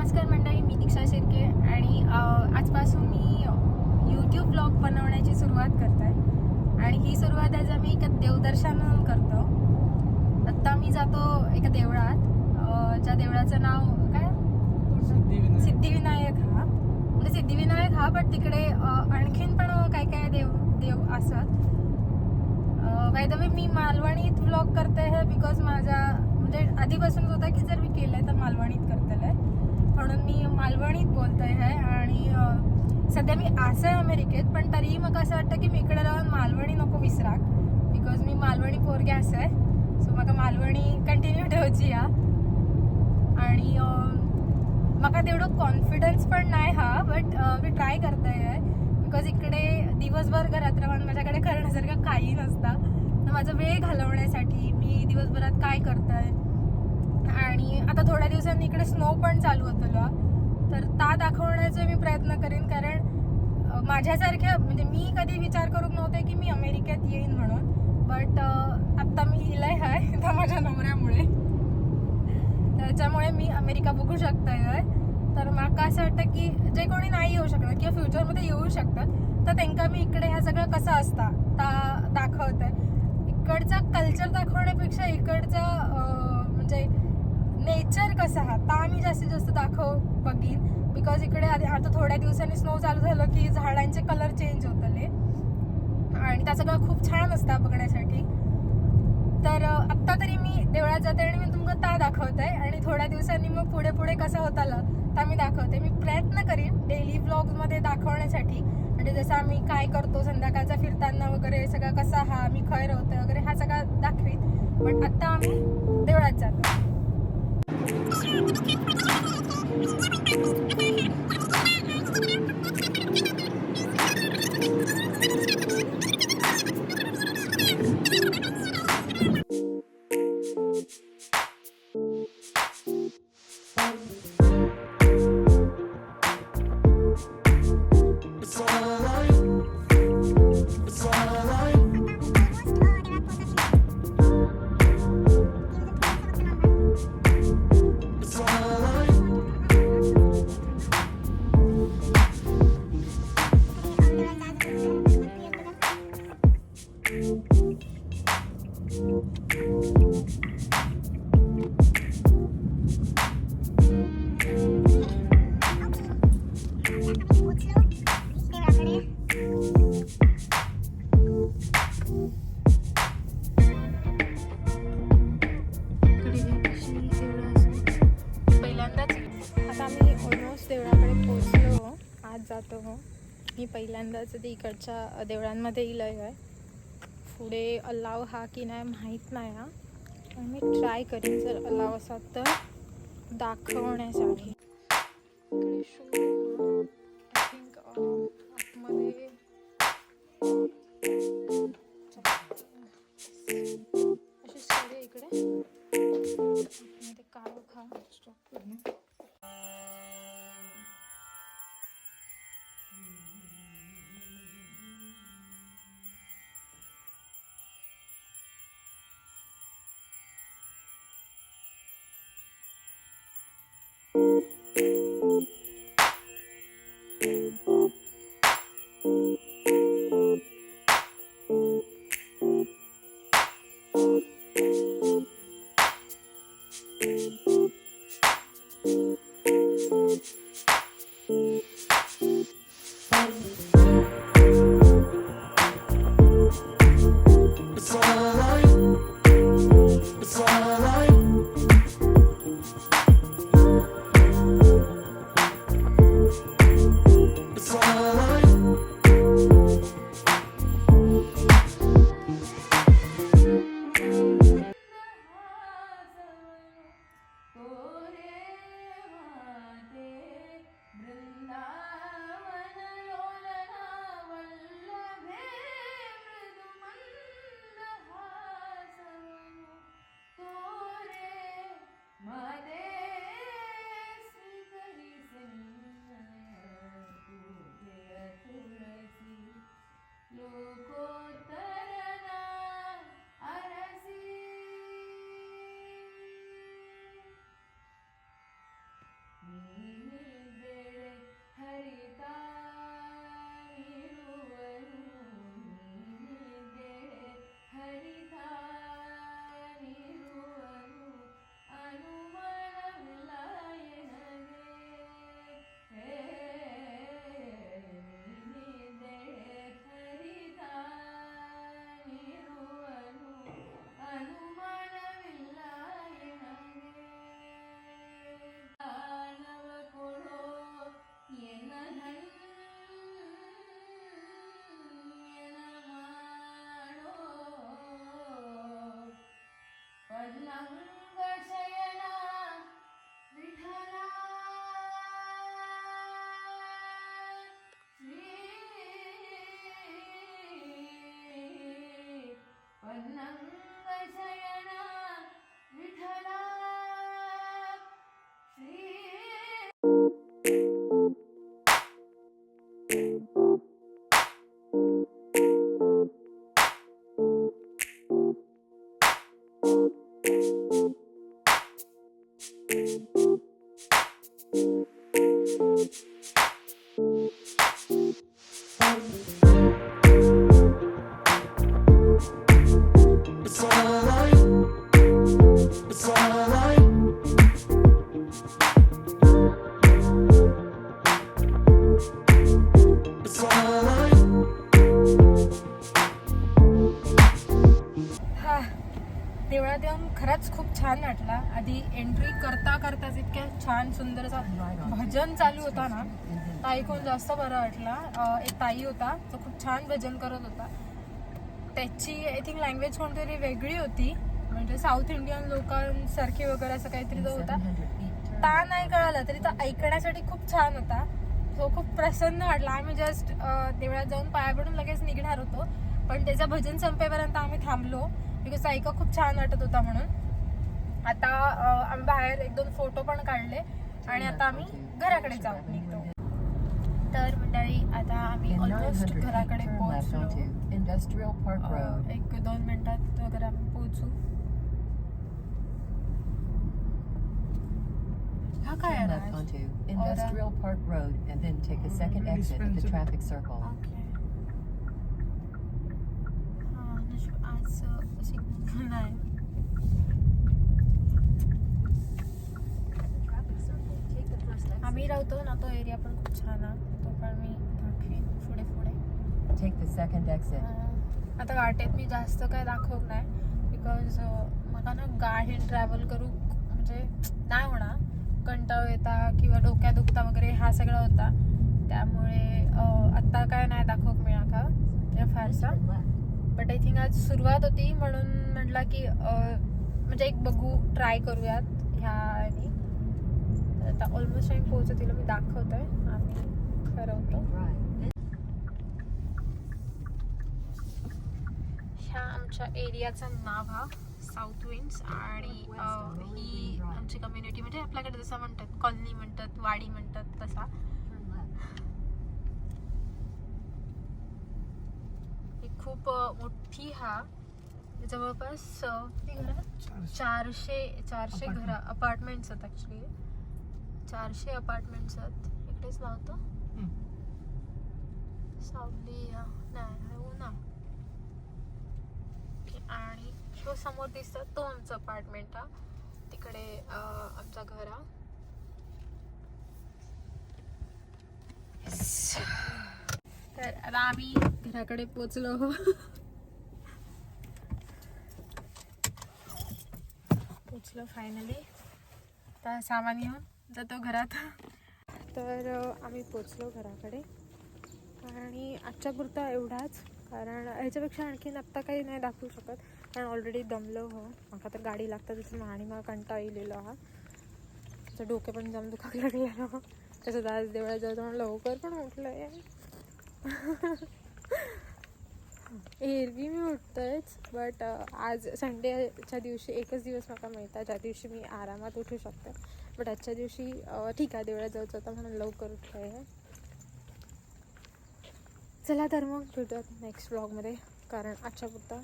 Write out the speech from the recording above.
नमस्कार मंडळी, मी दीक्षा शिर्के आणि आजपासून मी यूट्यूब ब्लॉग बनवण्याची सुरुवात करत आहे. आणि ही सुरुवात आज आम्ही एका देवदर्शनातून करतो. आत्ता मी जातो एका देवळात, ज्या देवळाचं नाव काय, सिद्धिविनायक. हा म्हणजे सिद्धिविनायक हा, बट तिकडे आणखीन पण काय काय देव असत. बाय द वे मी मालवणीत व्लॉग करते आहे बिकॉज माझा म्हणजे आधीपासूनच होता की जर मी केलंय तर मालवणीत करतेलंय, म्हणून मी मालवणीत बोलते आहे. आणि सध्या मी आहे अमेरिकेत, पण तरीही मला असं वाटतं की मी इकडे राहून मालवणी नको विसराक, बिकॉज मी मालवणी पोरगे आहे. सो मला मालवणी कंटिन्यू ठेवची या. आणि मला तेवढं कॉन्फिडन्स पण नाही हा, बट मी ट्राय करते आहे बिकॉज इकडे दिवसभर घरात राहून माझ्याकडे करण्यासारखं काही नसतं. तर माझा वेळ घालवण्यासाठी मी दिवसभरात काय करते. आणि आता थोड्या दिवसांनी इकडे स्नो पण चालू होतं, तर ता दाखवण्याचा मी प्रयत्न करेन. कारण माझ्यासारख्या म्हणजे मी कधी विचार करू नव्हते की मी अमेरिकेत येईन म्हणून, बट आत्ता मी इलय आहे तर माझ्या नवऱ्यामुळे, त्याच्यामुळे मी अमेरिका बघू शकते. तर मला असं वाटतं की जे कोणी नाही येऊ शकणार किंवा फ्युचरमध्ये येऊ शकतात तर त्यांना मी इकडे ह्या सगळं कसं असतं ता दाखवते. इकडचा कल्चर दाखवण्यापेक्षा इकडचा म्हणजे नेचर कसं हा ता मी जास्तीत जास्त बघीन. बिकॉज इकडे आता थोड्या दिवसांनी स्नो चालू झालं की झाडांचे कलर चेंज होतले आणि त्या सगळं खूप छान असतं बघण्यासाठी. तर आत्ता तरी मी देवळात जाते आणि मी तुमका ता दाखवते आणि थोड्या दिवसांनी मग पुढे पुढे कसं होताला ता मी दाखवते. मी प्रयत्न करीन डेली व्लॉग्समध्ये दाखवण्यासाठी, म्हणजे जसं आम्ही काय करतो संध्याकाळचा फिरताना वगैरे सगळं कसा हा मी खैर होते वगैरे हा सगळा दाखवीन. पण आत्ता आम्ही देवळात जातो. देवळाकडे पोहोचलो, आज जातो हो. मी पहिल्यांदाच ते इकडच्या देवळांमध्ये इलय आहे. पुढे अलाव हा की नाही माहीत नाही हा, पण मी ट्राय करीन जर अलाव असा तर दाखवण्यासाठी. आय थिंक आतमध्ये अशी स्टोरी इकडे आतमध्ये काळो खा स्टॉप करून. देवळात येऊन खरंच खूप छान वाटला. आधी एंट्री करता करताच इतक्या छान सुंदर असा भजन चालू होता ना, तर ऐकून जास्त बरं वाटला. एक ताई होता तो खूप छान भजन करत होता. त्याची आय थिंक लँग्वेज कोणतरी वेगळी होती, म्हणजे साऊथ इंडियन लोकांसारखी वगैरे असं काहीतरी तो होता. ता नाही कळाला तरी तो ऐकण्यासाठी खूप छान होता. तो खूप प्रसन्न वाटला. आम्ही जस्ट देवळात जाऊन पाया पडून लगेच निघणार होतो, पण त्याचं भजन संपेपर्यंत आम्ही थांबलो बिकॉज ऐका खूप छान वाटत होता म्हणून. आता आम्ही बाहेर 1-2 फोटो पण काढले आणि आता आम्ही घराकडे जाऊ निघतो. तर मंडळी आता आम्ही ऑलमोस्ट घराकडे पोहोचलो. 1-2 मिनिटात वगैरे आम्ही पोहोचू. हा काय आहे Left onto Industrial Park Road and then take a second exit at the traffic circle. Okay. आज सिग्नल नाही. आम्ही राहतो ना तो एरिया पण खूप छान आहे. तो पण मी दाखवीन पुढे पुढे. Take the second exit. आता वाटेत मी जास्त काय दाखवत नाही बिकॉज मला ना गाडी ट्रॅव्हल करू म्हणजे नाही होणार. कंटाळ येता किंवा डोक्या दुखता वगैरे हा सगळा होता, त्यामुळे आत्ता काय नाही दाखवत मिळा फारसा. बट आय थिंक आज सुरुवात होती म्हणून म्हटलं की म्हणजे एक बघू ट्राय करूयात ह्या आणि आता ऑलमोस्ट आम्ही पोहोचतो. तिला मी दाखवतोय आम्ही ठरवतो. ह्या आमच्या एरियाचं नाव हा साऊथ विंड्स आणि ही आमची कम्युनिटी म्हणजे आपल्याकडे जसं म्हणतात कॉलनी म्हणतात, वाडी म्हणतात तसा. ही खूप मोठी हा जवळपास 400 घरा अपार्टमेंट्स आहेत. ऍक्च्युली 400 अपार्टमेंट्स आहेत. इकडेच लावतो सावली नाही हो ना. आणि तो समोर दिसतात तो आमचा अपार्टमेंट हा. तिकडे आमचा घर हा. तर आता आम्ही घराकडे पोचलो. पोचलो फायनली. आता सामान घेऊन जातो घरात. तर आम्ही पोचलो घराकडे आणि आजच्या पुरता एवढाच, कारण ह्याच्यापेक्षा आणखीन आत्ता काही नाही दाखवू शकत कारण ऑलरेडी दमलो हो. मला तर गाडी लागतं तिथून आणि मला कंटाळा येलेलो हा. त्याचं डोके पण जाम दुखायला लागलेलं हो. तसंच आज देवळात जायचं म्हणून लवकर पण उठलं आहे. एरवी मी उठतोयच, बट आज संडेच्या दिवशी एकच दिवस मला मिळतात ज्या दिवशी मी आरामात उठू शकते. बट आजच्या दिवशी ठीक आहे देवळात जायचं होतं म्हणून लवकर उठलं आहे. चला तर मग भेटूयात नेक्स्ट व्लॉगमध्ये, कारण आजच्या पुरता